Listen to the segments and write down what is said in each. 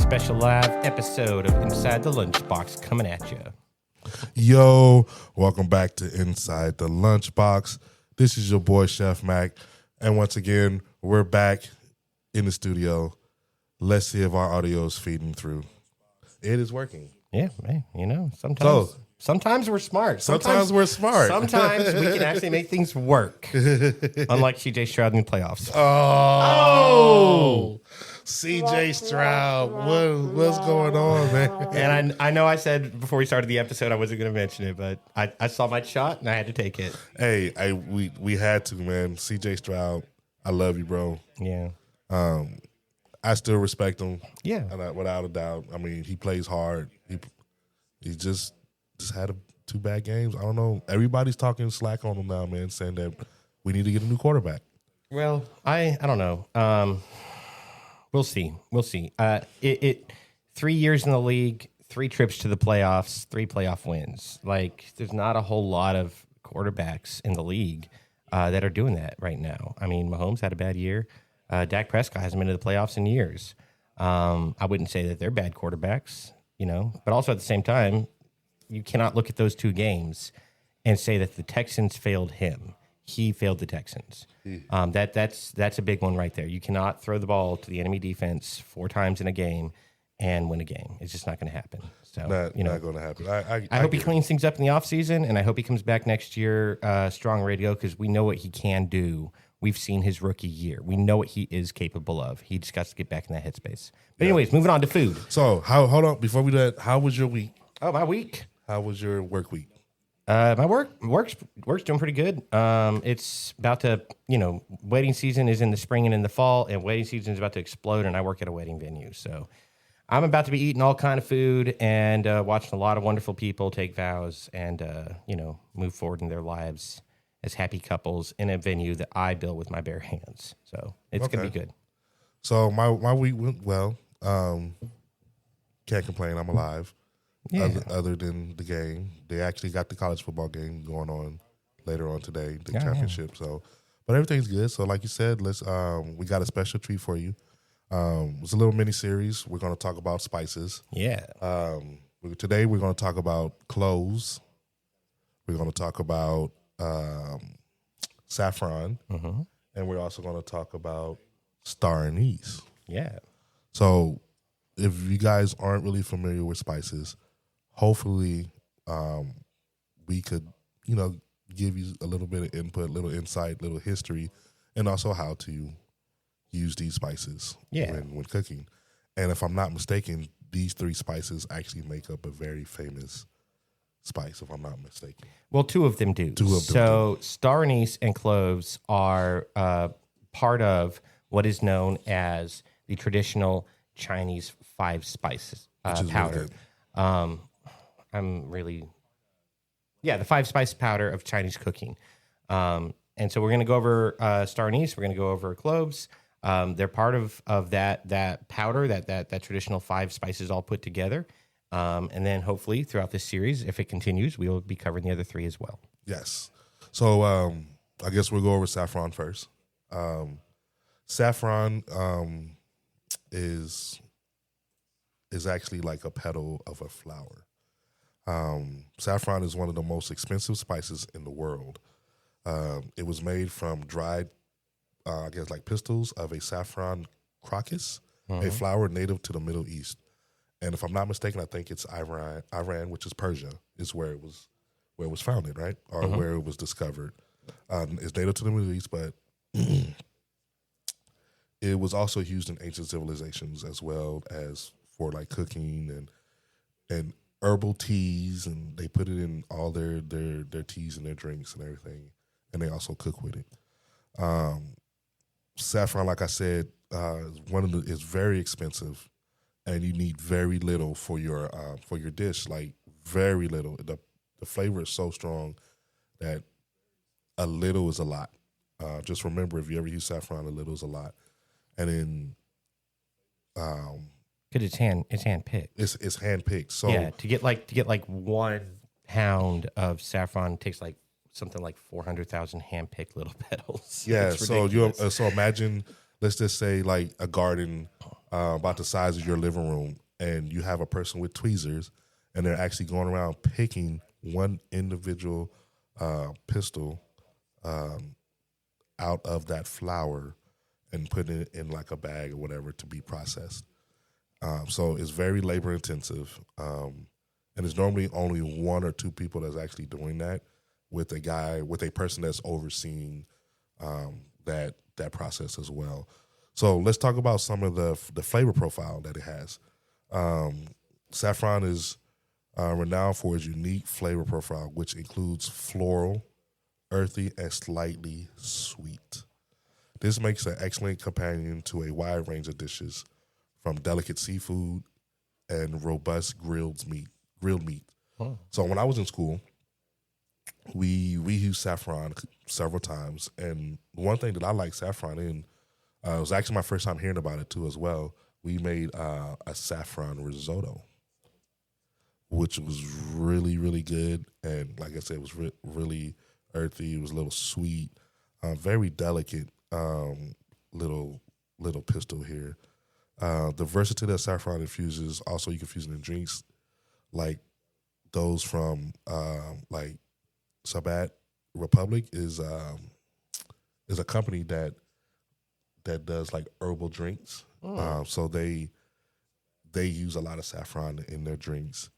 special live episode of Inside the Lunchbox coming at you. Yo, welcome back to Inside the Lunchbox. This is your boy, Chef MaQ. And once again, we're back in the studio. Let's see if our audio is feeding through. It is working. Yeah, man. You know, sometimes we're smart. Sometimes we're smart. Sometimes we can actually make things work. Unlike CJ Stroud in the playoffs. Oh! CJ Stroud. What's going on, man? And I know I said before we started the episode I wasn't going to mention it, but I saw my shot and I had to take it. Hey, we had to, man. CJ Stroud, I love you, bro. Yeah. I still respect him. Yeah. Without a doubt. I mean, he plays hard. He just had two bad games. I don't know. Everybody's talking slack on him now, man, saying that we need to get a new quarterback. Well, I don't know. We'll see. 3 years in the league, 3 trips to the playoffs, 3 playoff wins. Like, there's not a whole lot of quarterbacks in the league that are doing that right now. I mean, Mahomes had a bad year. Dak Prescott hasn't been to the playoffs in years. I wouldn't say that they're bad quarterbacks, but also at the same time, you cannot look at those 2 games and say that the Texans failed him. He failed the Texans. That's a big one right there. You cannot throw the ball to the enemy defense 4 times in a game and win a game. It's just not going to happen. So not going to happen. I hope he cleans things up in the offseason, and I hope he comes back next year strong, ready to go, because we know what he can do. We've seen his rookie year. We know what he is capable of. He just got to get back in that headspace. But anyways, moving on to food. So, hold on. Before we do that, how was your week? Oh, my week? How was your work week? My work's doing pretty good. It's about to, wedding season is in the spring and in the fall, and wedding season is about to explode, and I work at a wedding venue. So I'm about to be eating all kind of food and watching a lot of wonderful people take vows and, move forward in their lives as happy couples in a venue that I built with my bare hands. So it's going to be good. So my week went well. Can't complain. I'm alive. Yeah. Other than the game, they actually got the college football game going on later on today, the championship. Yeah. So, but everything's good. So, like you said, we got a special treat for you. It's a little mini series. We're going to talk about spices. Yeah. Today we're going to talk about cloves. We're going to talk about saffron, and we're also going to talk about star anise. Yeah. So, if you guys aren't really familiar with spices, hopefully, we could, give you a little bit of input, little insight, little history, and also how to use these spices when cooking. And if I'm not mistaken, these 3 spices actually make up a very famous spice, if I'm not mistaken. Well, 2 of them do. So star anise and cloves are part of what is known as the traditional Chinese 5 spices powder. The 5 spice powder of Chinese cooking. And so we're going to go over star anise. We're going to go over cloves. They're part of that powder, that traditional 5 spices all put together. And then hopefully throughout this series, if it continues, we will be covering the other 3 as well. Yes. So I guess we'll go over saffron first. Saffron is actually like a petal of a flower. Saffron is one of the most expensive spices in the world. It was made from dried, pistils of a saffron crocus, a flower native to the Middle East. And if I'm not mistaken, I think it's Iran, which is Persia, is where it was founded, right? Or where it was discovered. It's native to the Middle East, but it was also used in ancient civilizations as well as for like cooking and herbal teas, and they put it in all their teas and their drinks and everything, and they also cook with it. Saffron, like I said, is very expensive, and you need very little for your dish, like very little. The flavor is so strong that a little is a lot. Just remember, if you ever use saffron, a little is a lot. And then, because it's hand picked. It's hand picked. So yeah, to get like 1 pound of saffron takes like something like 400,000 hand picked little petals. Yeah. So imagine, let's just say like a garden about the size of your living room, and you have a person with tweezers, and they're actually going around picking one individual pistil out of that flour and putting it in like a bag or whatever to be processed. So it's very labor intensive, and it's normally only one or two people that's actually doing that with a person that's overseeing that process as well. So let's talk about some of the flavor profile that it has. Saffron is renowned for its unique flavor profile, which includes floral, earthy, and slightly sweet. This makes an excellent companion to a wide range of dishes, from delicate seafood and robust grilled meat. Oh. So when I was in school, we used saffron several times, and one thing that I like saffron in it was actually my first time hearing about it too as well. We made a saffron risotto, which was really, really good. And like I said, it was really earthy. It was a little sweet, very delicate little pistol here. The versatility that saffron infuses, also you can infuse it in drinks, like those from like Sabat Republic is a company that does like herbal drinks. So they use a lot of saffron in their drinks,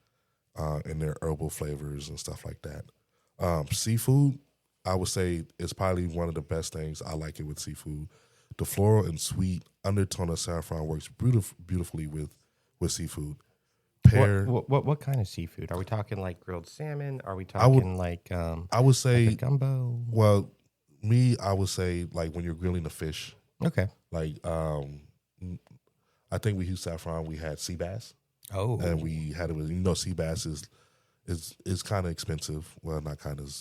in their herbal flavors and stuff like that. Seafood, I would say, is probably one of the best things. I like it with seafood. The floral and sweet undertone of saffron works beautifully with seafood. What kind of seafood? Are we talking like grilled salmon? Are we talking I would say like a gumbo? Well, I would say like when you're grilling the fish. Okay. Like I think we used saffron. We had sea bass. Oh. And we had it with sea bass is kind of expensive. Well, not kind of,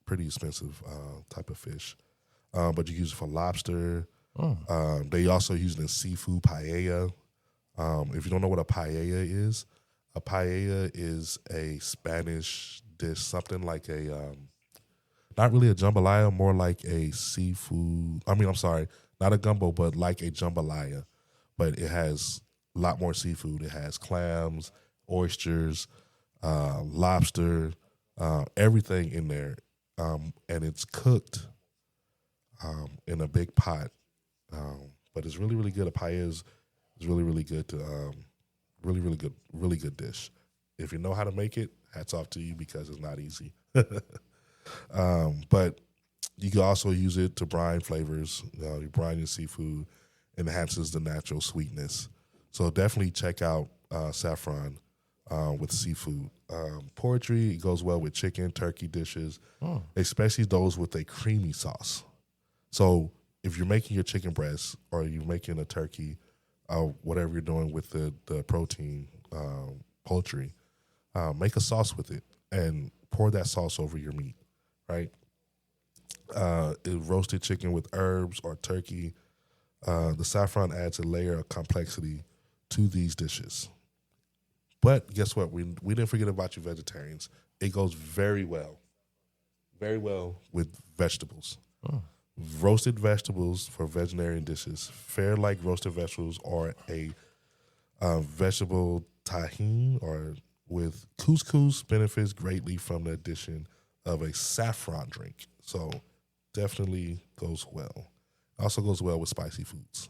pretty expensive type of fish. But you use it for lobster. They also use it in seafood paella. If you don't know what a paella is a Spanish dish, something like a not really a jambalaya, more like a seafood. I'm sorry, not a gumbo, but like a jambalaya. But it has a lot more seafood. It has clams, oysters, lobster, everything in there, and it's cooked in a big pot. But it's really, really good. A paella is really, really good to really good dish. If you know how to make it, hats off to you because it's not easy. But you can also use it to brine flavors. You brine your seafood, enhances the natural sweetness. So definitely check out saffron with seafood. Poetry, it goes well with chicken, turkey dishes, especially those with a creamy sauce. So if you're making your chicken breast or you're making a turkey, whatever you're doing with the protein, poultry, make a sauce with it and pour that sauce over your meat, right? Roasted chicken with herbs or turkey, the saffron adds a layer of complexity to these dishes. But guess what? We didn't forget about you vegetarians. It goes very well with vegetables. Roasted vegetables for vegetarian dishes fare like roasted vegetables or a vegetable tahine or with couscous benefits greatly from the addition of a saffron drink. So definitely goes well. Also goes well with spicy foods.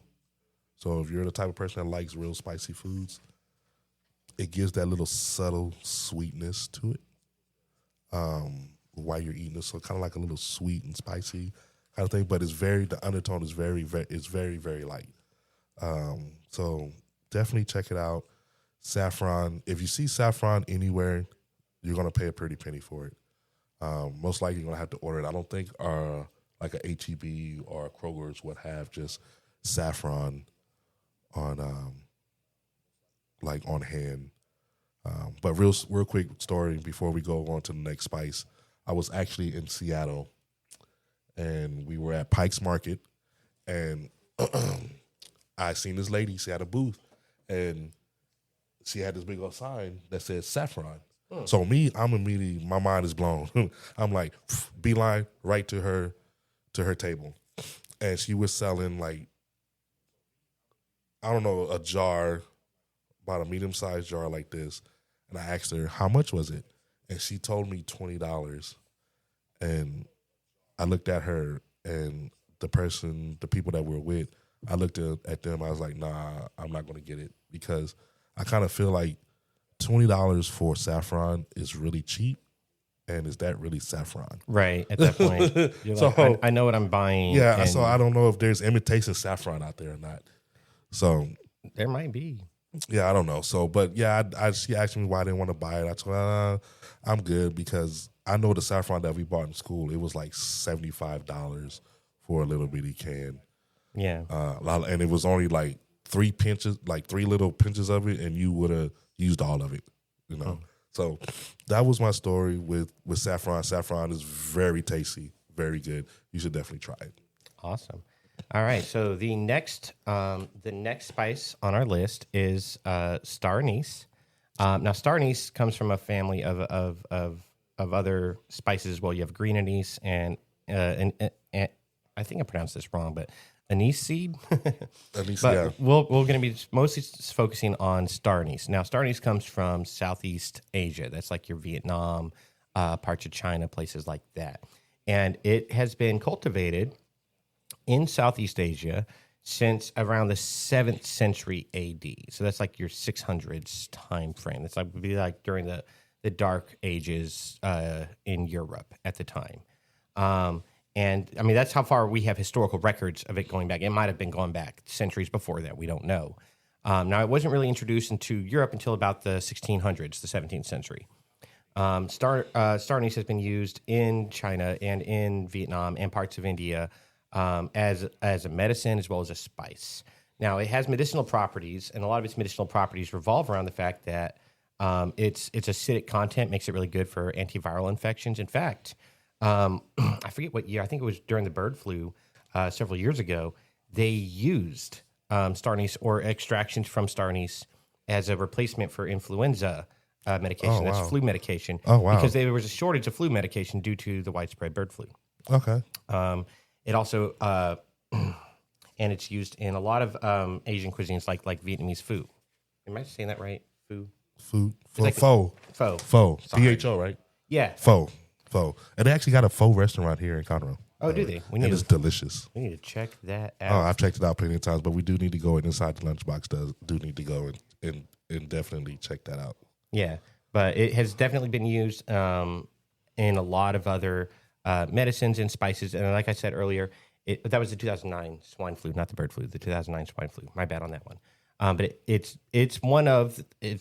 So if you're the type of person that likes real spicy foods, it gives that little subtle sweetness to it while you're eating it. So kind of like a little sweet and spicy kind of thing, but the undertone is very, very light. So definitely check it out. Saffron, if you see saffron anywhere, you're going to pay a pretty penny for it. Most likely you're going to have to order it. I don't think like a H-E-B or a Kroger's would have just saffron on on hand. But real quick story before we go on to the next spice. I was actually in Seattle, and we were at Pike's Market, and I seen this lady. She had a booth, and she had this big old sign that said saffron. So I'm immediately, my mind is blown. I'm like, beeline right to her table, and she was selling I don't know, a jar, about a medium-sized jar like this. And I asked her, how much was it? And she told me $20. And I looked at her and the people that we're with, I looked at them. I was like, nah, I'm not going to get it because I kind of feel like $20 for saffron is really cheap. And is that really saffron? Right. At that point, you're So, like, I know what I'm buying. Yeah. and So I don't know if there's imitation saffron out there or not. So there might be. yeah, I don't know. So, but yeah, she asked me why I didn't want to buy it. I told her, I'm good because I know the saffron that we bought in school, it was like $75 for a little bitty can. Yeah. And it was only like 3 pinches, like 3 little pinches of it, and you would have used all of it, you know? So that was my story with saffron. Saffron is very tasty, very good. You should definitely try it. Awesome. All right. So the next spice on our list is star anise. Now, star anise comes from a family of other spices as well. You have green anise and I think I pronounced this wrong, but anise seed. Anise, but yeah. we're going to be mostly focusing on star anise. Now, star anise comes from Southeast Asia. That's like your Vietnam, parts of China, places like that. And it has been cultivated in Southeast Asia since around the 7th century AD. So that's like your 600s time frame. That's like would be like during the Dark Ages in Europe at the time. And I mean, that's how far we have historical records of it going back. It might have been going back centuries before that. We don't know. Now, it wasn't really introduced into Europe until about the 1600s, the 17th century. Star anise has been used in China and in Vietnam and parts of India as a medicine as well as a spice. Now, it has medicinal properties, and a lot of its medicinal properties revolve around the fact that its acidic content makes it really good for antiviral infections. In fact, I forget what year. I think it was during the bird flu several years ago. They used star anise or extractions from star anise as a replacement for influenza medication. Oh, wow. That's flu medication. Oh, wow. Because there was a shortage of flu medication due to the widespread bird flu. Okay. It also and it's used in a lot of Asian cuisines like Vietnamese pho. Am I saying that right? Pho. Food. like Pho. Pho. Pho. Sorry. PHO, right? Yeah. Pho. And they actually got a pho restaurant here in Conroe. Oh, do they? And it's delicious. We need to check that Oh, out. I've checked it out plenty of times, but we do need to go inside the Lunchbox. Do need to go and definitely check that out. Yeah, but it has definitely been used in a lot of other medicines and spices. And like I said earlier, that was the 2009 swine flu, not the bird flu. The 2009 swine flu. My bad on that one. But it's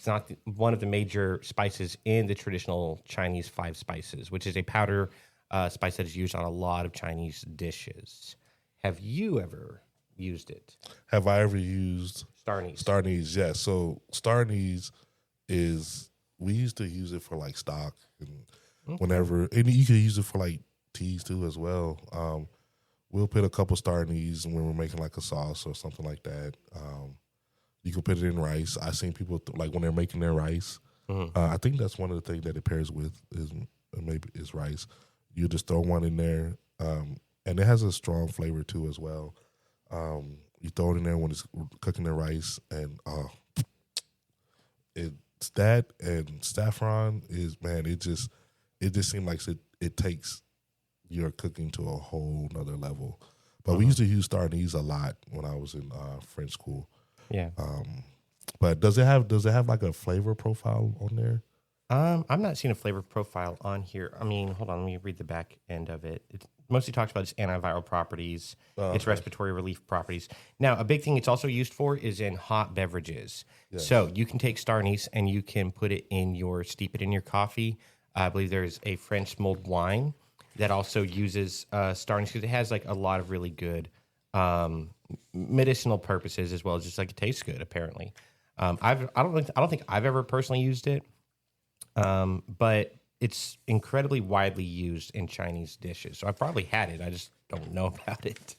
not one of the major spices in the traditional Chinese 5 spices, which is a powder spice that is used on a lot of Chinese dishes. Have you ever used it? Have I ever used Star anise. Star anise? Yes. So star anise is, we used to use it for like stock and whenever, and you can use it for like teas too as well. We'll put a couple star anise when we're making like a sauce or something like that. You can put it in rice. I've seen people like when they're making their rice. I think that's one of the things that it pairs with is rice. You just throw one in there, and it has a strong flavor too as well. You throw it in there when it's cooking the rice, and it's that and saffron is, man. It just seems like it takes your cooking to a whole nother level. But we used to use star anise a lot when I was in French school. Yeah. But does it have like a flavor profile on there? I'm not seeing a flavor profile on here. I mean, hold on, let me read the back end of it. It mostly talks about its antiviral properties, its respiratory relief properties. Now, a big thing it's also used for is in hot beverages. Yes. So you can take star anise and you can steep it in your coffee. I believe there's a French mulled wine that also uses star anise because it has like a lot of really good medicinal purposes as well as just like it tastes good. Apparently, I don't think I've ever personally used it, but it's incredibly widely used in Chinese dishes. So I've probably had it. I just don't know about it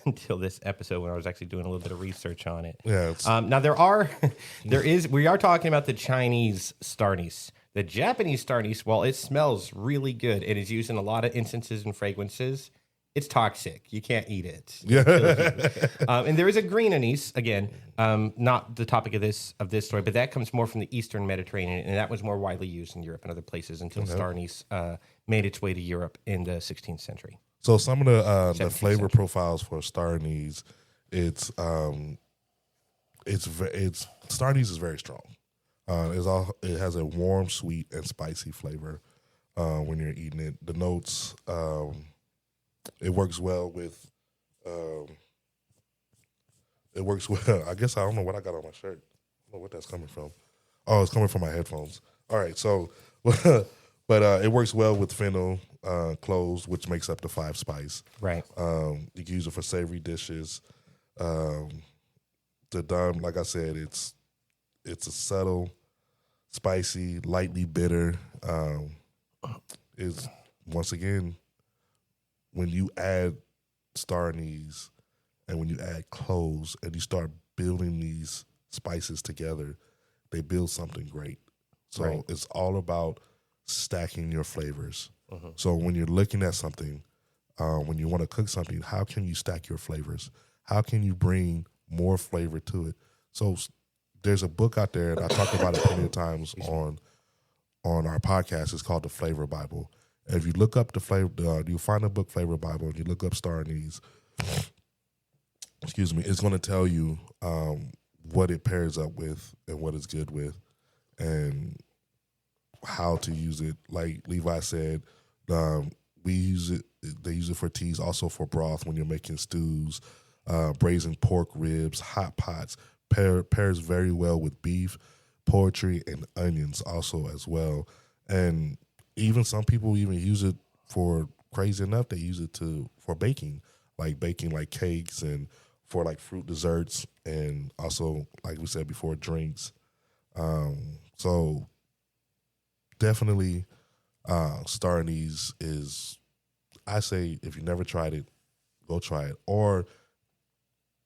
until this episode when I was actually doing a little bit of research on it. Yeah. Now we are talking about the Chinese star anise. The Japanese star anise, while it smells really good and is used in a lot of instances and fragrances, it's toxic. You can't eat it. Yeah. And there is a green anise again, not the topic of this story, but that comes more from the Eastern Mediterranean, and that was more widely used in Europe and other places until star anise made its way to Europe in the 16th century. So some of the flavor century. profiles for star anise, it's star anise is very strong. It has a warm, sweet, and spicy flavor when you're eating it. The notes, it works well with. It works well. I guess I don't know what I got on my shirt. I don't know what that's coming from. Oh, it's coming from my headphones. All right, so, but it works well with fennel, cloves, which makes up the 5 spice. Right. You can use it for savory dishes. The dime, like I said, it's a subtle, spicy, lightly bitter. Is once again, when you add star anise and when you add cloves and you start building these spices together, they build something great. So it's all about stacking your flavors. So when you're looking at something, when you want to cook something, how can you stack your flavors? How can you bring more flavor to it? So there's a book out there, and I talked about it plenty of times on our podcast. It's called The Flavor Bible. And if you look up the flavor, you find the book Flavor Bible, and you look up star anise, it's going to tell you what it pairs up with and what it's good with and how to use it. Like Levi said, we use it. They use it for teas, also for broth when you're making stews, braising pork ribs, hot pots. Pairs very well with beef, poultry, and onions also as well. And even some people even use it for, crazy enough, they use it for baking like cakes and for like fruit desserts, and also, like we said before, drinks. So definitely star anise is, I say, if you never tried it, go try it, or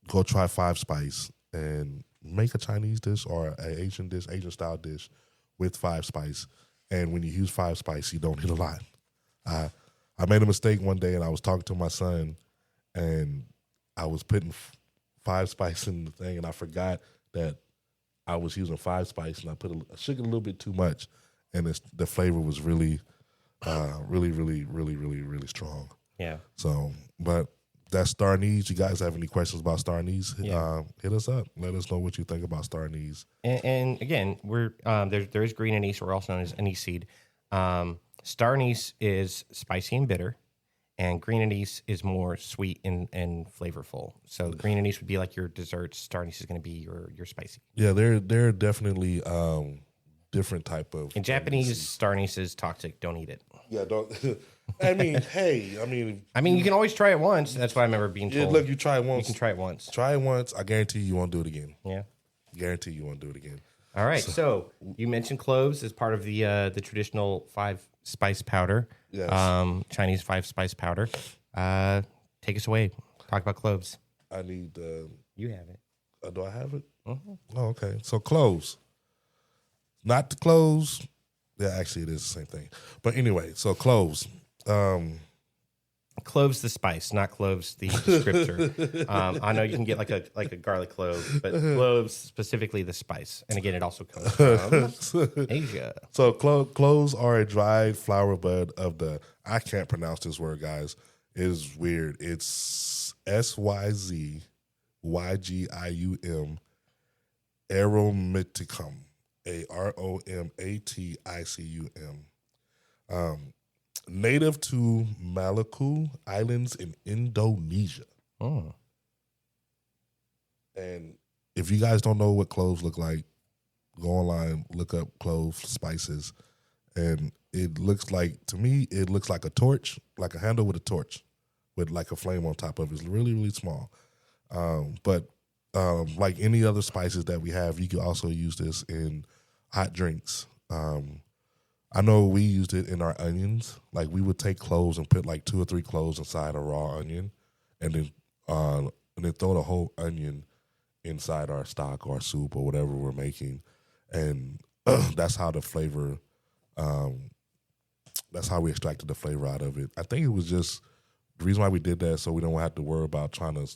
go try 5 spice and make a Chinese dish or an Asian style dish with 5 spice. And when you use 5 spice, you don't need a lot. I made a mistake one day, and I was talking to my son, and I was putting 5 spice in the thing, and I forgot that I was using 5 spice, and I put sugar a little bit too much, and the flavor was really, really strong. Yeah. So, but that's star anise. You guys have any questions about star anise? Hit us up. Let us know what you think about star anise. And again, we're there is green anise, or also known as anise seed. Star anise is spicy and bitter, and green anise is more sweet and flavorful. So green anise would be like your dessert. Star anise is going to be your spicy. Yeah, they're definitely different type of. In Japanese, star anise is toxic. Don't eat it. Yeah, don't. I mean, you can always try it once. That's what I remember being told. Look, you try it once. You can try it once. Try it once. I guarantee you won't do it again. Yeah. Guarantee you won't do it again. All right. So you mentioned cloves as part of the traditional 5 spice powder. Yes. Chinese 5 spice powder. Take us away. Talk about cloves. I need. You have it. Do I have it? Mm-hmm. Oh, okay. So cloves. Not the cloves. Yeah, actually, it is the same thing. But anyway, so cloves. Cloves the spice, not cloves the descriptor. I know you can get like a garlic clove, but cloves specifically the spice. And again, it also comes from Asia. So cloves are a dried flower bud of the, I can't pronounce this word, guys. It is weird. It's SYZYGIUM aromaticum. AROMATICUM. Native to Maluku Islands in Indonesia. Oh. And if you guys don't know what cloves look like, go online, look up clove spices. And it looks like, to me, it looks like a torch, like a handle with a torch with like a flame on top of it. It's really, really small. But like any other spices that we have, you can also use this in hot drinks. I know we used it in our onions. Like we would take cloves and put like 2 or 3 cloves inside a raw onion, and then throw the whole onion inside our stock or soup or whatever we're making, and that's how the flavor. That's how we extracted the flavor out of it. I think it was just the reason why we did that so we don't have to worry about trying to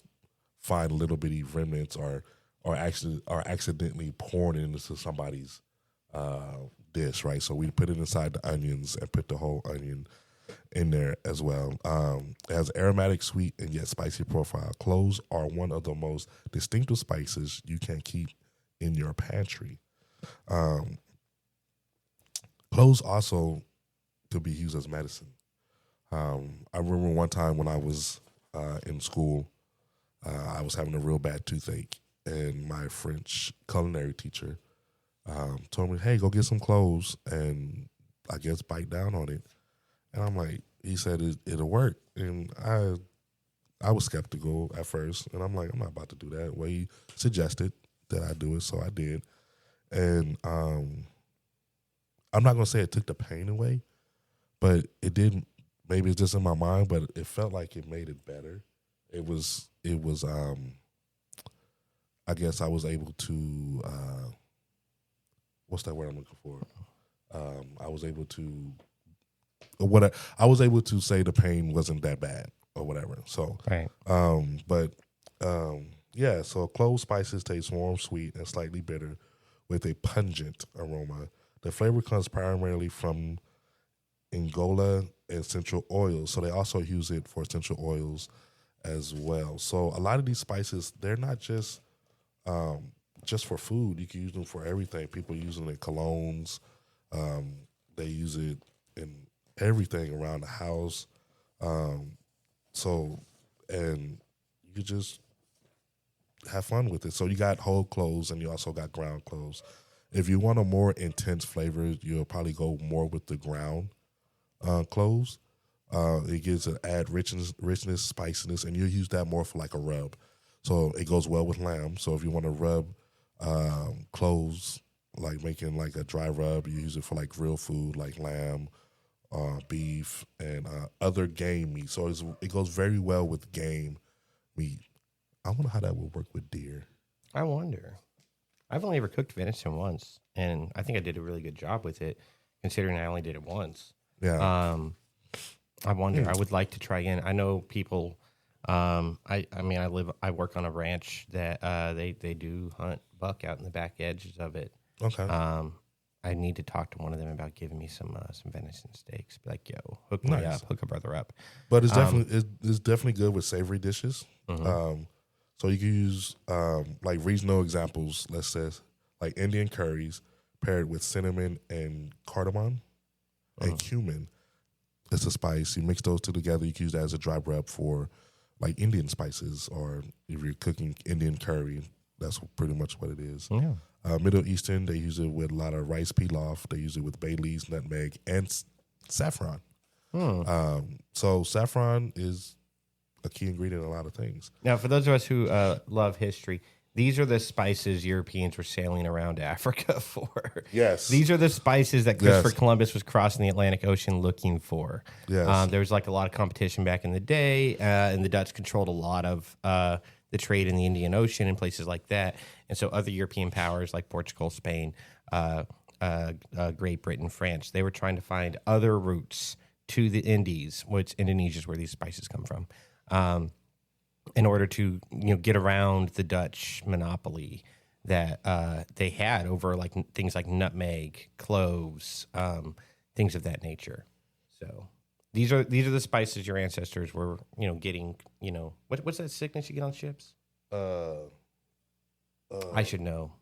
find little bitty remnants or accidentally pouring it into somebody's dish, right? So we put it inside the onions and put the whole onion in there as well. It has aromatic, sweet, and yet spicy profile. Cloves are one of the most distinctive spices you can keep in your pantry. Cloves also could be used as medicine. I remember one time when I was in school, I was having a real bad toothache, and my French culinary teacher told me, "Hey, go get some cloves and I guess bite down on it." And I'm like, he said it'll work, and I was skeptical at first, and I'm like, I'm not about to do that. Well, he suggested that I do it, so I did, and I'm not gonna say it took the pain away, but it didn't. Maybe it's just in my mind, but it felt like it made it better. It was. I guess I was able to. What's that word I'm looking for? I was able to. I was able to say the pain wasn't that bad or whatever. So, Right. Yeah. So clove spices taste warm, sweet, and slightly bitter, with a pungent aroma. The flavor comes primarily from Angola and essential oils. So they also use it for essential oils as well. So a lot of these spices, they're not just for food. You can use them for everything. People use them in colognes. They use it in everything around the house. And you just have fun with it. So you got whole cloves and you also got ground cloves. If you want a more intense flavor, you'll probably go more with the ground cloves. It gives an add richness, spiciness, and you'll use that more for like a rub. So it goes well with lamb. So if you want to rub cloves, like making like a dry rub, you use it for like grilled food like lamb, beef, and other game meat. So it goes very well with game meat. I wonder how that would work with deer. I wonder. I've only ever cooked venison once, and I think I did a really good job with it, considering I only did it once. Yeah. I wonder. I would like to try again. I know people. I work on a ranch that they do hunt buck out in the back edges of it. Okay. I need to talk to one of them about giving me some venison steaks. Be like, yo, hook me up, hook a brother up. But it's definitely good with savory dishes. Mm-hmm. So you can use like regional examples. Let's say like Indian curries paired with cinnamon and cardamom and cumin. It's a spice. You mix those two together. You can use that as a dry rub for like Indian spices, or if you're cooking Indian curry, that's pretty much what it is. Yeah. Middle Eastern, they use it with a lot of rice pilaf. They use it with bay leaves, nutmeg, and saffron. So saffron is a key ingredient in a lot of things. Now, for those of us who love history, these are the spices Europeans were sailing around Africa for. Yes. These are the spices that Christopher Columbus was crossing the Atlantic Ocean looking for. Yes. There was like a lot of competition back in the day, and the Dutch controlled a lot of the trade in the Indian Ocean and places like that. And so other European powers like Portugal, Spain, Great Britain, France, they were trying to find other routes to the Indies, which Indonesia is where these spices come from. In order to get around the Dutch monopoly that they had over like things like nutmeg, cloves, things of that nature. So these are the spices your ancestors were getting. What's that sickness you get on ships? I should know.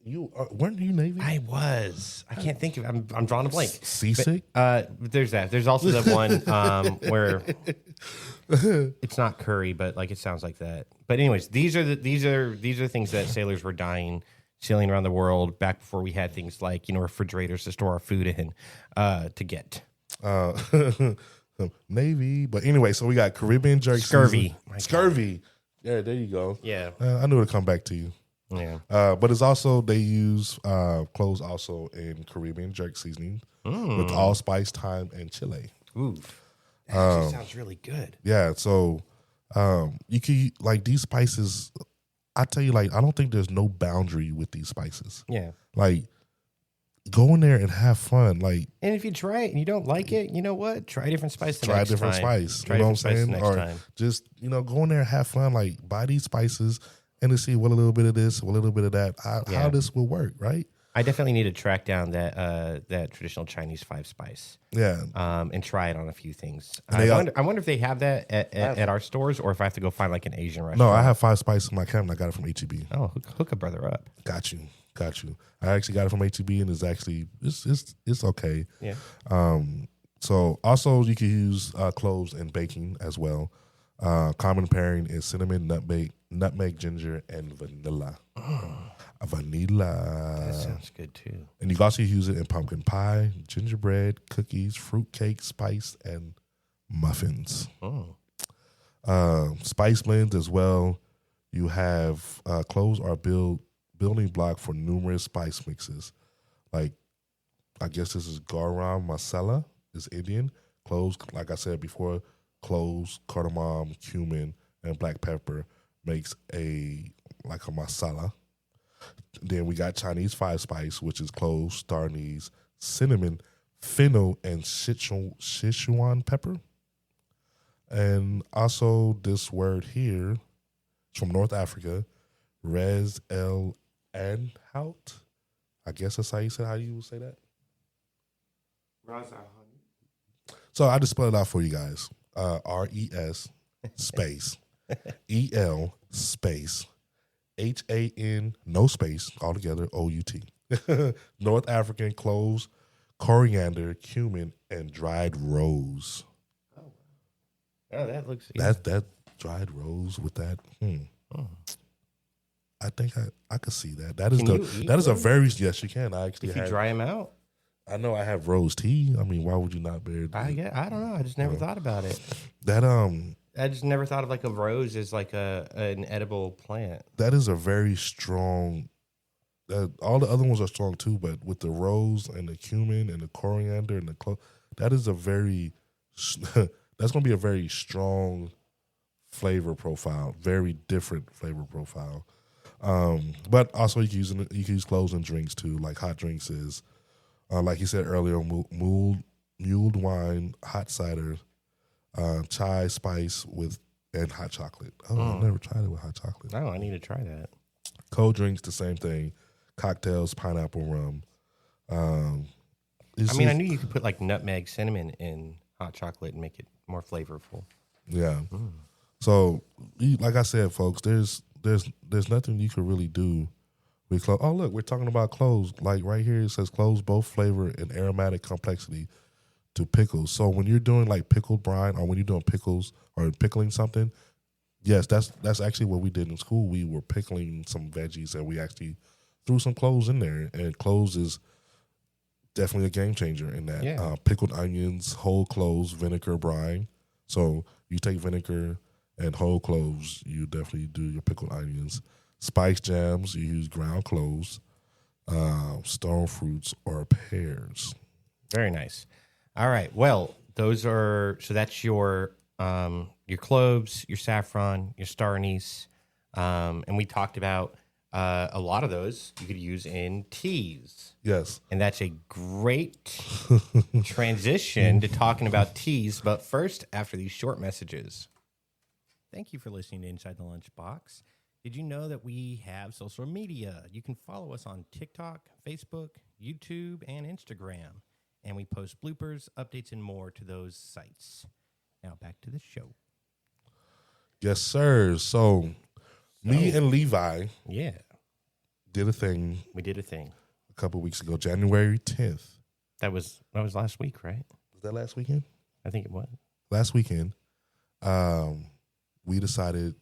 Weren't you Navy? I was. I can't think of. I'm drawing a blank. Seasick. There's that. There's also that one where it's not curry, but like it sounds like that. But anyways, these are things that sailors were dying, sailing around the world back before we had things like refrigerators to store our food in to get. Navy. But anyway, so we got Caribbean jerk. Scurvy. Scurvy. Yeah, there you go. Yeah. I knew it'd come back to you. Yeah. But it's also, they use cloves also in Caribbean jerk seasoning with allspice, thyme, and chile. Ooh. That actually sounds really good. Yeah. So you can, like, these spices, I tell you, like, I don't think there's no boundary with these spices. Yeah. Like, go in there and have fun. Like, And if you try it and you don't like it, you know what? Try a different spice the try a next different time. spice. Try You know a what I'm different spice saying? the next Or time. just, go in there and have fun. Like, buy these spices and to see what a little bit of this, what a little bit of that, how this will work, right? I definitely need to track down that traditional Chinese 5-spice. Yeah. And try it on a few things. And I wonder if they have that at our stores, or if I have to go find like an Asian restaurant. No, I have 5 spices in my cabinet. I got it from HEB. Oh, hook a brother up. Got you. I actually got it from HEB, and it's actually it's okay. Yeah. So also you can use cloves in baking as well. Common pairing is cinnamon, nutmeg, ginger, and vanilla. Vanilla. That sounds good too. And you can also use it in pumpkin pie, gingerbread, cookies, fruit cake, spice, and muffins. Spice blends as well. You have cloves are building block for numerous spice mixes. Like, I guess this is garam masala, is Indian. Cloves, like I said before, cloves, cardamom, cumin, and black pepper makes a masala. Then we got Chinese 5-spice, which is cloves, star anise, cinnamon, fennel, and Sichuan pepper. And also this word here is from North Africa, Res El Anhout. I guess that's how you would say that. So I just spelled it out for you guys. RES space EL space HAN, no space, altogether, OUT. North African cloves, coriander, cumin, and dried rose. Oh, that looks... That dried rose with that. I think I could see that. That is a very... Yes, you can. I actually If you dry them out? I know I have rose tea. I mean, why would you not bear it? I don't know. I just never thought about it. That I just never thought of like a rose as like an edible plant. That is a very strong. All the other ones are strong too, but with the rose and the cumin and the coriander and the clove, that is a very. That's going to be a very strong flavor profile, very different flavor profile. But also you can use cloves in drinks too, like hot drinks is, like you said earlier, mulled wine, hot cider. Chai spice and hot chocolate. I've never tried it with hot chocolate. Oh, I need to try that. Cold drinks, the same thing. Cocktails, pineapple rum. I knew you could put like nutmeg, cinnamon in hot chocolate and make it more flavorful. Yeah. So, like I said, folks, there's nothing you could really do with cloves. Oh, look, we're talking about cloves. Like right here, it says cloves both flavor and aromatic complexity to pickles. So when you're doing like pickled brine, or when you're doing pickles or pickling something, yes, that's actually what we did in school. We were pickling some veggies and we actually threw some cloves in there. And cloves is definitely a game changer in that. Yeah. Pickled onions, whole cloves, vinegar brine. So you take vinegar and whole cloves, you definitely do your pickled onions. Spice jams, you use ground cloves, stone fruits, or pears. Very nice. All right. Well, that's your cloves, your saffron, your star anise, and we talked about a lot of those you could use in teas. Yes. And that's a great transition to talking about teas. But first, after these short messages. Thank you for listening to Inside the Lunchbox. Did you know that we have social media? You can follow us on TikTok, Facebook, YouTube, and Instagram. And we post bloopers, updates, and more to those sites. Now back to the show. Yes, sir. So me and Levi did a thing. We did a thing a couple weeks ago, January 10th. That was last week, right? Was that last weekend? I think it was. Last weekend, we decided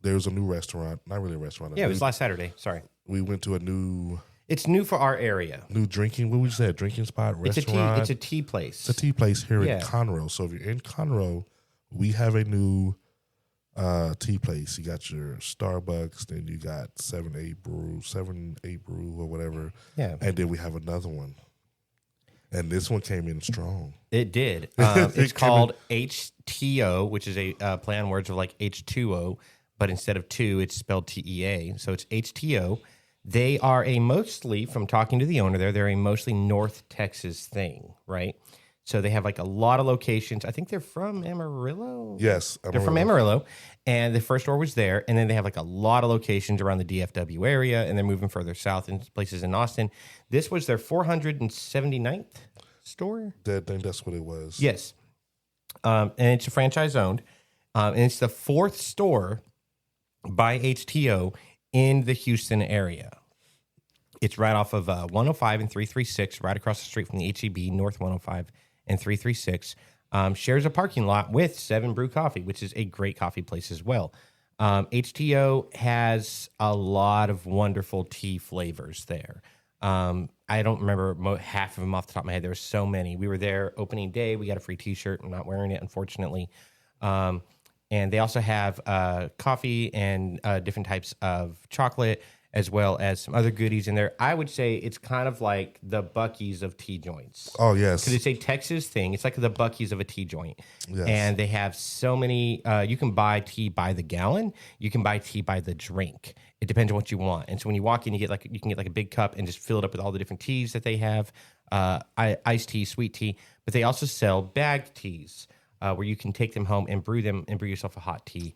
there was a new restaurant. Not really a restaurant. Yeah, it was last Saturday. Sorry. We went to a new... It's new for our area. New drinking, what would you say? A drinking spot, restaurant? It's a tea place. It's a tea place here in Conroe. So if you're in Conroe, we have a new tea place. You got your Starbucks, then you got 7-8 brew or whatever. Yeah. And then we have another one. And this one came in strong. It did. It's called HTO, which is a play on words of like H2O, but instead of two, it's spelled TEA. So it's HTO. They are a mostly, from talking to the owner there, they're a mostly North Texas thing, right? So they have like a lot of locations. I think they're from Amarillo. Yes, They're from Amarillo. And the first store was there. And then they have like a lot of locations around the DFW area. And they're moving further south in places in Austin. This was their 479th store. I think that's what it was. Yes. And it's a franchise owned. And it's the fourth store by HTO in the Houston area. It's right off of 105 and 336, right across the street from the HEB, North 105 and 336. Shares a parking lot with 7 Brew Coffee, which is a great coffee place as well. HTO has a lot of wonderful tea flavors there. I don't remember half of them off the top of my head. There were so many. We were there opening day. We got a free T-shirt. I'm not wearing it, unfortunately. And they also have coffee and different types of chocolate, as well as some other goodies in there. I would say it's kind of like the Buc-ee's of tea joints. Oh, yes. Because it's a Texas thing. It's like the Buc-ee's of a tea joint. Yes. And they have so many. You can buy tea by the gallon. You can buy tea by the drink. It depends on what you want. And so when you walk in, you can get like a big cup and just fill it up with all the different teas that they have. Iced tea, sweet tea. But they also sell bagged teas where you can take them home and brew yourself a hot tea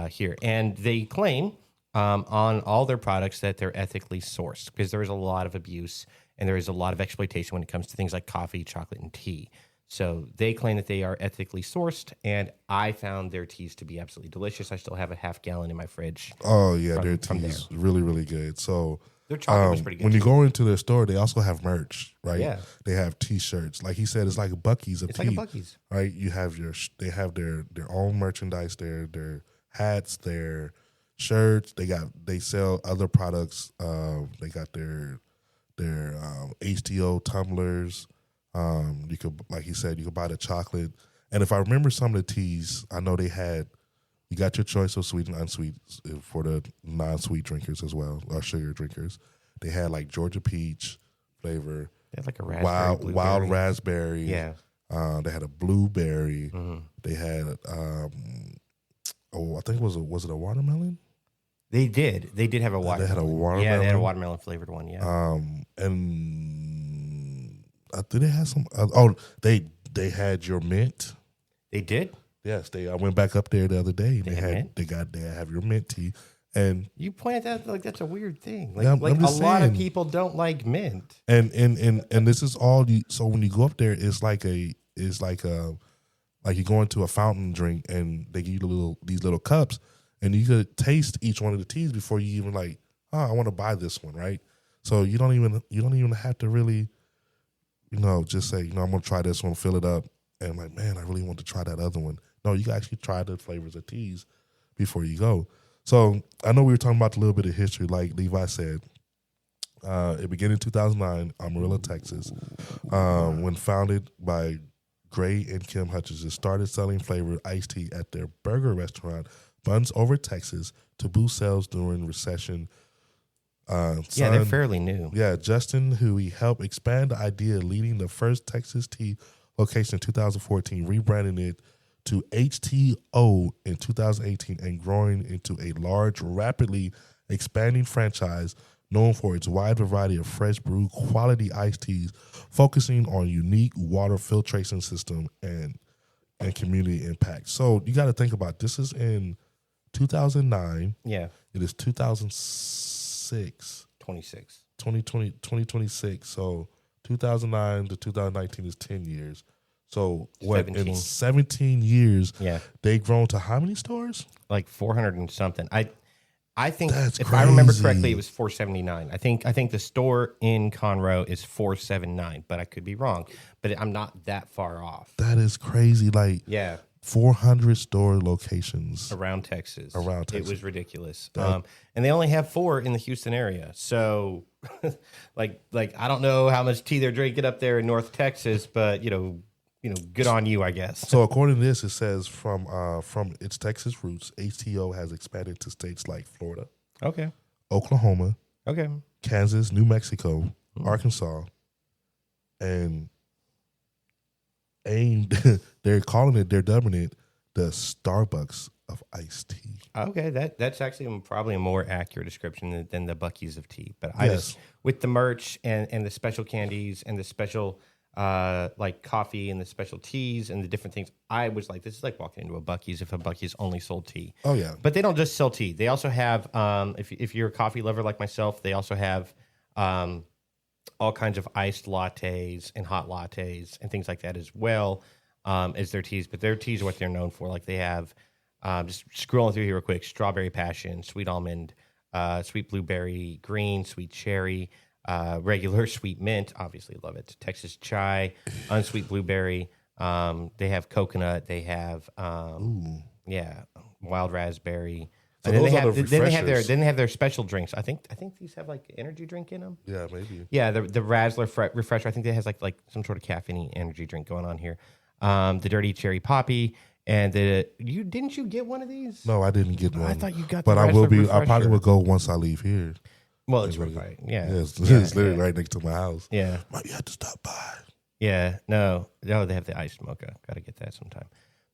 here. And they claim on all their products that they're ethically sourced, because there is a lot of abuse and there is a lot of exploitation when it comes to things like coffee, chocolate, and tea. So they claim that they are ethically sourced, and I found their teas to be absolutely delicious. I still have a half gallon in my fridge. Oh, yeah, their tea is really, really good. So their chocolate was pretty good. When you go into their store, they also have merch, right? Yeah. They have T-shirts. Like he said, it's like a Buc-ee's of tea. It's like a Buc-ee's. Right? They have their own merchandise, their hats, their shirts. They sell other products. They got their HTO tumblers. You could, like he said, you could buy the chocolate. And if I remember some of the teas, I know you got your choice of sweet and unsweet for the non-sweet drinkers as well, or sugar drinkers. They had like Georgia peach flavor. They had like a raspberry, wild raspberry. Yeah. They had a blueberry. Mm-hmm. They had I think was it a watermelon? They did have a watermelon. They had a watermelon. Yeah, they had a watermelon flavored one. Yeah. And I think they had some. They had your mint. They did. Yes, I went back up there the other day. They have your mint tea, and you pointed out like that's a weird thing. Like, yeah, a lot of people don't like mint. And this is all. So when you go up there, it's like you go into a fountain drink, and they give you these little cups, and you could taste each one of the teas before you even like, I want to buy this one, right? So you don't even have to really, just say, I'm gonna try this one, fill it up, and I'm like, man, I really want to try that other one. No, you can actually try the flavors of teas before you go. So I know we were talking about a little bit of history, like Levi said. It began in 2009, Amarillo, Texas, when founded by Gray and Kim Hutchins. It started selling flavored iced tea at their burger restaurant, Buns Over Texas, to boost sales during recession. They're fairly new. Yeah, Justin Huey helped expand the idea, leading the first Texas tea location in 2014, rebranding it to HTO in 2018, and growing into a large, rapidly expanding franchise known for its wide variety of fresh brew quality iced teas, focusing on unique water filtration system and community impact. So you got to think about this is in 2009. Yeah. It is 2006. 2026. So 2009 to 2019 is 10 years. So what 17. In 17 years, they've grown to how many stores? Like 400 and something. I think that's if crazy. I remember correctly, it was 479. I think the store in Conroe is 479, but I could be wrong. But I'm not that far off. That is crazy. Like 400 store locations around Texas. It was ridiculous. And they only have 4 in the Houston area. So like I don't know how much tea they're drinking up there in North Texas, but good on you, I guess. So according to this, it says from its Texas roots, HTO has expanded to states like Florida, Oklahoma, Kansas, New Mexico, Arkansas, and they're dubbing it the Starbucks of iced tea. Okay, that's actually probably a more accurate description than the Buc-ee's of tea. But I Yes. just, with the merch and the special candies and the special like coffee and the special teas and the different things, I was like, this is like walking into a Buc-ee's if a Buc-ee's only sold tea. Oh, yeah. But they don't just sell tea. They also have, if you're a coffee lover like myself, they also have all kinds of iced lattes and hot lattes and things like that as well as their teas. But their teas are what they're known for. Like they have, just scrolling through here real quick, strawberry passion, sweet almond, sweet blueberry, green, sweet cherry, regular sweet mint, obviously love it, Texas chai, unsweet blueberry. They have coconut. They have, wild raspberry. So And those then are the refreshers. they have their special drinks. I think these have like energy drink in them. Yeah, maybe. Yeah, the Razzler Refresher. I think that has like some sort of caffeine energy drink going on here. The Dirty Cherry Poppy, and didn't you get one of these? No, I didn't get one. I thought you got. But the I will Razzler be. Refresher. I probably will go once I leave here. Well, it's right. Yeah, It's literally right next to my house. Yeah, Might have to stop by. yeah. No, they have the iced mocha. Got to get that sometime.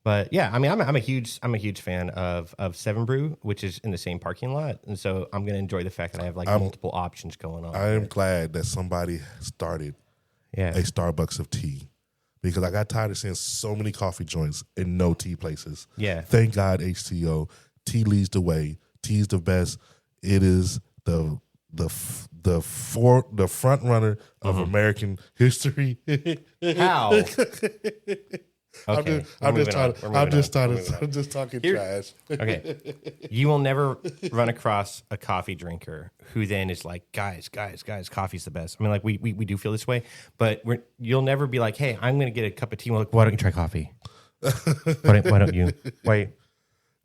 But yeah, I mean, I'm a huge fan of Seven Brew, which is in the same parking lot, and so I'm gonna enjoy the fact that I have like multiple options going on. I am glad that somebody started a Starbucks of tea, because I got tired of seeing so many coffee joints and no tea places. Yeah. Thank God HTO. Tea leads the way. Tea is the best. It is the front runner of American history. How? Okay, I'm just talking trash. Okay. You will never run across a coffee drinker who then is like, guys, coffee's the best. I mean, like we do feel this way, but you'll never be like, hey, I'm going to get a cup of tea. And we're like, why don't you try coffee? Why don't you? Wait.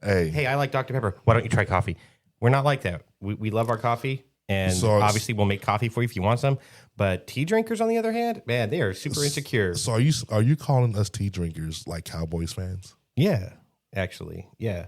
Hey, I like Dr. Pepper. Why don't you try coffee? We're not like that. We love our coffee. And obviously, we'll make coffee for you if you want some. But tea drinkers, on the other hand, man, they are super insecure. So are you calling us tea drinkers like Cowboys fans? Yeah, actually, yeah.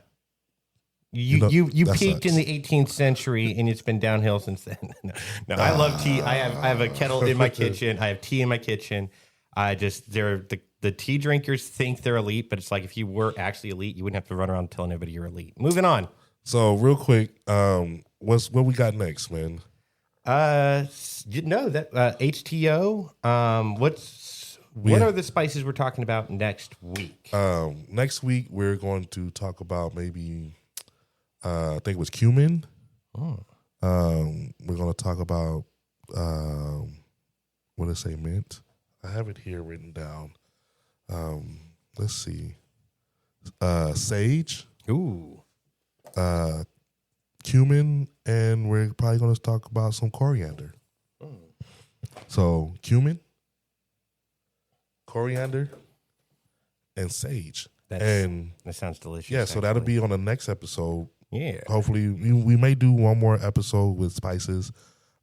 You peaked in the 18th century, and it's been downhill since then. No, I love tea. I have a kettle in my kitchen. I have tea in my kitchen. The tea drinkers think they're elite, but it's like if you were actually elite, you wouldn't have to run around telling everybody you're elite. Moving on. So real quick, what we got next, man? HTO. What are the spices we're talking about next week? Next week we're going to talk about maybe I think it was cumin. Oh. We're going to talk about what did I say, mint? I have it here written down. Let's see. Sage. Ooh. Cumin, and we're probably going to talk about some coriander. So cumin, coriander, and sage. That sounds delicious. Yeah, so that'll be on the next episode. Yeah. Hopefully, we may do one more episode with spices.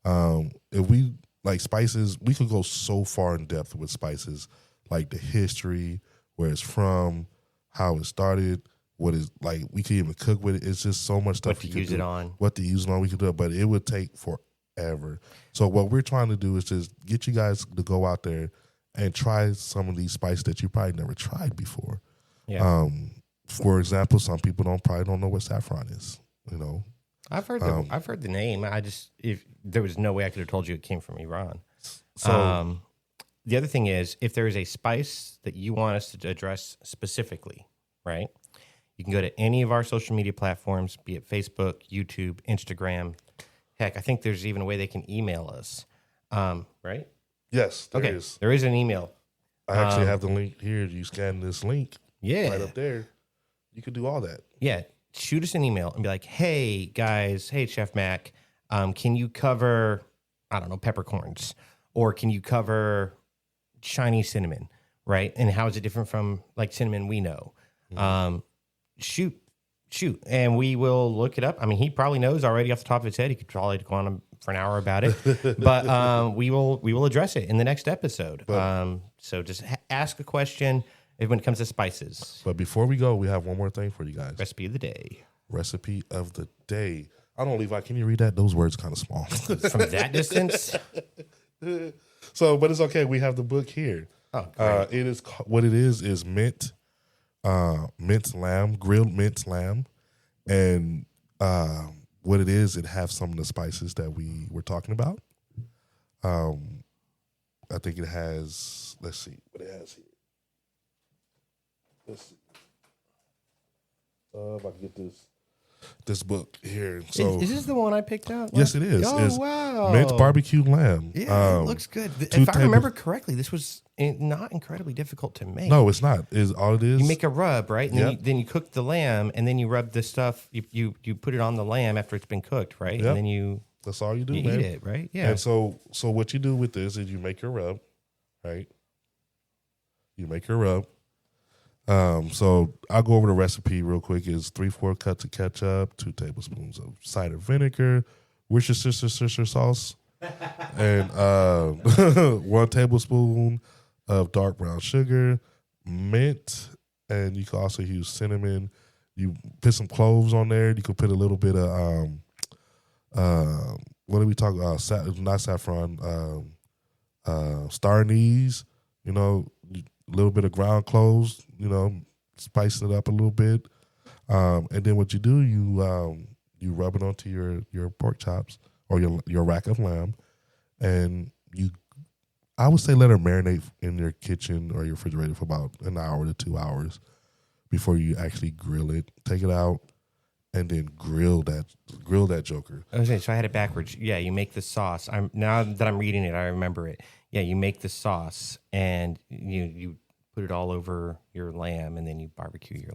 If we like spices, we could go so far in depth with spices, like the history, where it's from, how it started. What is like we could even cook with it. It's just so much stuff. What to use it on. What to use it on. We could do it, but it would take forever. So what we're trying to do is just get you guys to go out there and try some of these spices that you probably never tried before. Yeah. For example, some people probably don't know what saffron is. You know, I've heard the name. If there was no way I could have told you it came from Iran. So the other thing is, if there is a spice that you want us to address specifically, right? You can go to any of our social media platforms, be it Facebook, YouTube, Instagram. Heck, I think there's even a way they can email us, right? yes, there is. There is an email. I actually have the link here. You scan this link, Yeah. right up there. You could do all that. Yeah. Shoot us an email and be like, hey, guys, hey, Chef MaQ, can you cover, I don't know, peppercorns? Or can you cover Chinese cinnamon, right? And how is it different from like cinnamon we know? Mm-hmm. Shoot. And we will look it up. I mean, he probably knows already off the top of his head. He could probably go on for an hour about it. But we will address it in the next episode. So just ask a question when it comes to spices. But before we go, we have one more thing for you guys. Recipe of the day. Recipe of the day. I don't know, Levi, can you read that? Those words kind of small. From that distance? So, but it's okay. We have the book here. Oh, great. It is what it is mint minced lamb, grilled minced lamb, and what it is, it has some of the spices that we were talking about. I think it has. Let's see what it has here. Let's see. If I can get this book here. So is this the one I picked out? yes, it is. Oh, It's wow. minced barbecue lamb. Yeah, it looks good. If I remember correctly, this was not incredibly difficult to make. No, it's not. Is all it is. You make a rub, right? And Yep. then you cook the lamb, and then you rub the stuff. You put it on the lamb after it's been cooked, right? Yep. And then you That's all you do, eat man. it, right? Yeah. And so what you do with this is you make your rub, right? You make your rub. So I'll go over the recipe real quick. It's 3/4 cups of ketchup, 2 tablespoons of cider vinegar, Worcestershire sauce, and 1 tablespoon of dark brown sugar, mint, and you can also use cinnamon. You put some cloves on there. You can put a little bit of what do we talk about? Not saffron, star anise. You know, a little bit of ground cloves. You know, spicing it up a little bit, and then what you do, you rub it onto your pork chops or your rack of lamb, and I would say let it marinate in your kitchen or your refrigerator for about an hour to 2 hours before you actually grill it. Take it out and then grill that joker. Okay, so I had it backwards. Yeah, you make the sauce. Now that I'm reading it, I remember it. Yeah, you make the sauce and you put it all over your lamb, and then you barbecue your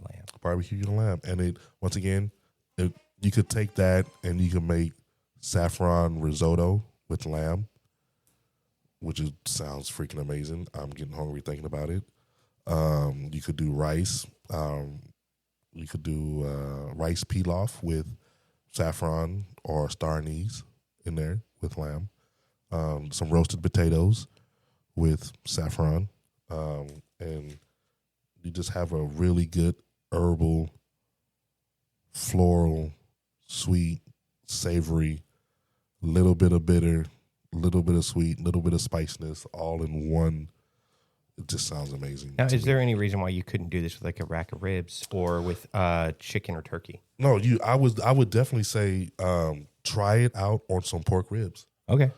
lamb. And it once again, you could take that and you can make saffron risotto with lamb, which sounds freaking amazing. I'm getting hungry thinking about it. You could do rice. You could do rice pilaf with saffron or star anise in there with lamb. Some roasted potatoes with saffron. And you just have a really good herbal, floral, sweet, savory, little bit of bitter, little bit of sweet, little bit of spiciness, all in one. It just sounds amazing. Now, is there any reason why you couldn't do this with like a rack of ribs or with chicken or turkey? No, I would definitely say try it out on some pork ribs. Okay.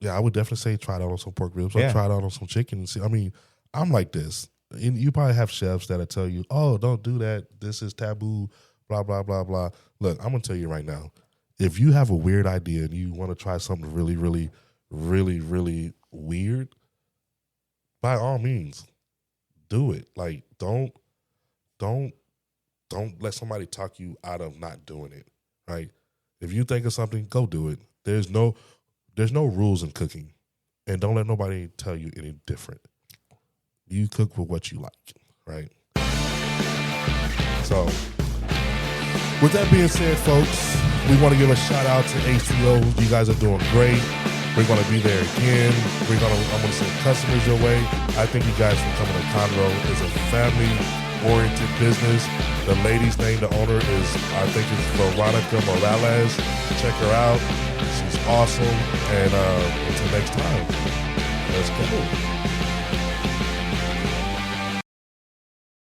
Yeah, I would definitely say try it out on some pork ribs. Or try it out on some chicken. And see, I mean, I'm like this. And you probably have chefs that'll tell you, "Oh, don't do that. This is taboo." Blah blah blah blah. Look, I'm gonna tell you right now. If you have a weird idea and you want to try something really, really, really, really weird, by all means, do it. Like, don't let somebody talk you out of not doing it. Right? If you think of something, go do it. There's no rules in cooking, and don't let nobody tell you any different. You cook with what you like, right? So, with that being said, folks, we want to give a shout out to HTO. You guys are doing great. We're going to be there again. I'm going to send customers your way. I think you guys can come to Conroe. It's a family-oriented business. The lady's name, the owner is, I think it's Veronica Morales. Check her out. She's awesome. And until next time, let's go.